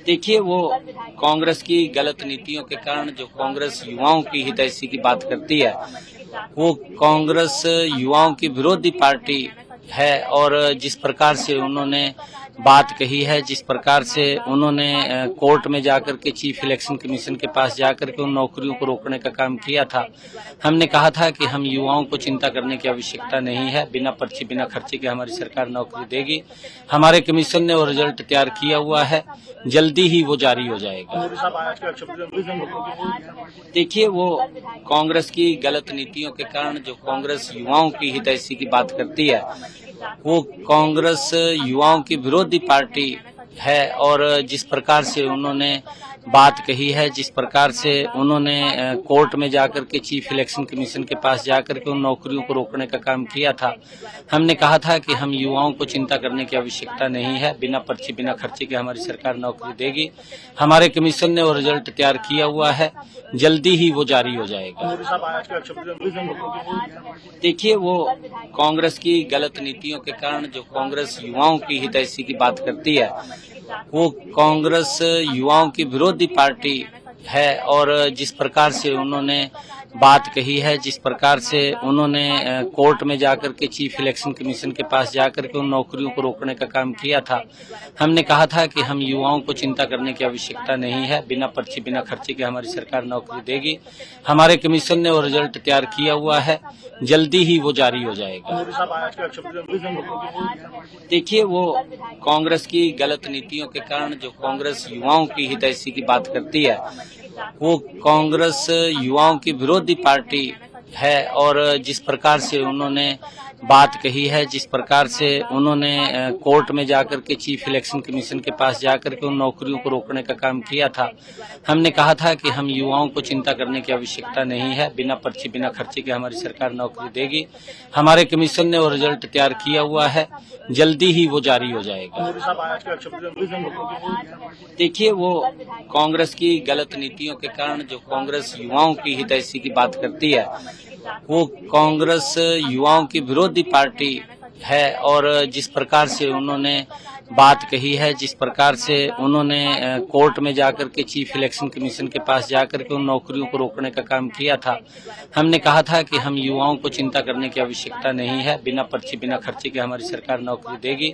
देखिए, वो कांग्रेस की गलत नीतियों के कारण जो कांग्रेस युवाओं की हितैषी की बात करती है, वो कांग्रेस युवाओं की विरोधी पार्टी है। और जिस प्रकार से उन्होंने बात कही है, जिस प्रकार से उन्होंने कोर्ट में जाकर के चीफ इलेक्शन कमीशन के पास जाकर के उन नौकरियों को रोकने का काम किया था, हमने कहा था कि हम युवाओं को चिंता करने की आवश्यकता नहीं है, बिना पर्ची बिना खर्चे के हमारी सरकार नौकरी देगी। हमारे कमीशन ने वो रिजल्ट तैयार किया हुआ है, जल्दी ही वो जारी हो जाएगा। देखिए, वो कांग्रेस की गलत नीतियों के कारण जो कांग्रेस युवाओं की हितैषी की बात करती है, वो कांग्रेस युवाओं की विरोधी पार्टी है। और जिस प्रकार से उन्होंने बात कही है, जिस प्रकार से उन्होंने कोर्ट में जाकर के चीफ इलेक्शन कमीशन के पास जाकर के उन नौकरियों को रोकने का काम किया था, हमने कहा था कि हम युवाओं को चिंता करने की आवश्यकता नहीं है, बिना पर्ची बिना खर्चे के हमारी सरकार नौकरी देगी। हमारे कमीशन ने वो रिजल्ट तैयार किया हुआ है, जल्दी ही वो जारी हो जाएगा। देखिए, वो कांग्रेस की गलत नीतियों के कारण जो कांग्रेस युवाओं की हितैषी की बात करती है, वो कांग्रेस युवाओं की विरोधी पार्टी है। और जिस प्रकार से उन्होंने बात कही है, जिस प्रकार से उन्होंने कोर्ट में जाकर के चीफ इलेक्शन कमीशन के पास जाकर के उन नौकरियों को रोकने का काम किया था, हमने कहा था कि हम युवाओं को चिंता करने की आवश्यकता नहीं है, बिना पर्ची बिना खर्चे के हमारी सरकार नौकरी देगी। हमारे कमीशन ने वो रिजल्ट तैयार किया हुआ है, जल्दी ही वो जारी हो जाएगा। देखिए, वो कांग्रेस की गलत नीतियों के कारण जो कांग्रेस युवाओं की हितैषी की बात करती है, वो कांग्रेस युवाओं की विरोधी पार्टी है। और जिस प्रकार से उन्होंने बात कही है, जिस प्रकार से उन्होंने कोर्ट में जाकर के चीफ इलेक्शन कमीशन के पास जाकर के उन नौकरियों को रोकने का काम किया था, हमने कहा था कि हम युवाओं को चिंता करने की आवश्यकता नहीं है, बिना पर्ची बिना खर्चे के हमारी सरकार नौकरी देगी। हमारे कमीशन ने वो रिजल्ट तैयार किया हुआ है, जल्दी ही वो जारी हो जाएगा। देखिए, वो कांग्रेस की गलत नीतियों के कारण जो कांग्रेस युवाओं की हितैषी की बात करती है, वो कांग्रेस युवाओं की विरोधी पार्टी है। और जिस प्रकार से उन्होंने बात कही है, जिस प्रकार से उन्होंने कोर्ट में जाकर के चीफ इलेक्शन कमीशन के पास जाकर के उन नौकरियों को रोकने का काम किया था, हमने कहा था कि हम युवाओं को चिंता करने की आवश्यकता नहीं है, बिना पर्ची बिना खर्चे के हमारी सरकार नौकरी देगी।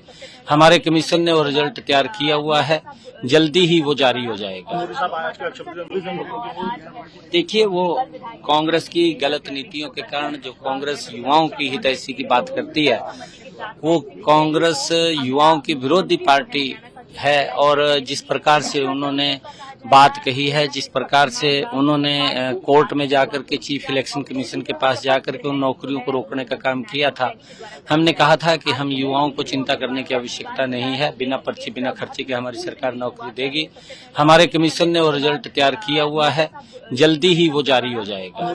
हमारे कमीशन ने वो रिजल्ट तैयार किया हुआ है, जल्दी ही वो जारी हो जाएगा। देखिए, वो कांग्रेस की गलत नीतियों के कारण जो कांग्रेस युवाओं की हितैषी की बात करती है, वो कांग्रेस युवाओं की विरोधी पार्टी है। और जिस प्रकार से उन्होंने बात कही है, जिस प्रकार से उन्होंने कोर्ट में जाकर के चीफ इलेक्शन कमीशन के पास जाकर के उन नौकरियों को रोकने का काम किया था, हमने कहा था कि हम युवाओं को चिंता करने की आवश्यकता नहीं है, बिना पर्ची बिना खर्चे के हमारी सरकार नौकरी देगी। हमारे कमीशन ने वो रिजल्ट तैयार किया हुआ है, जल्दी ही वो जारी हो जाएगा।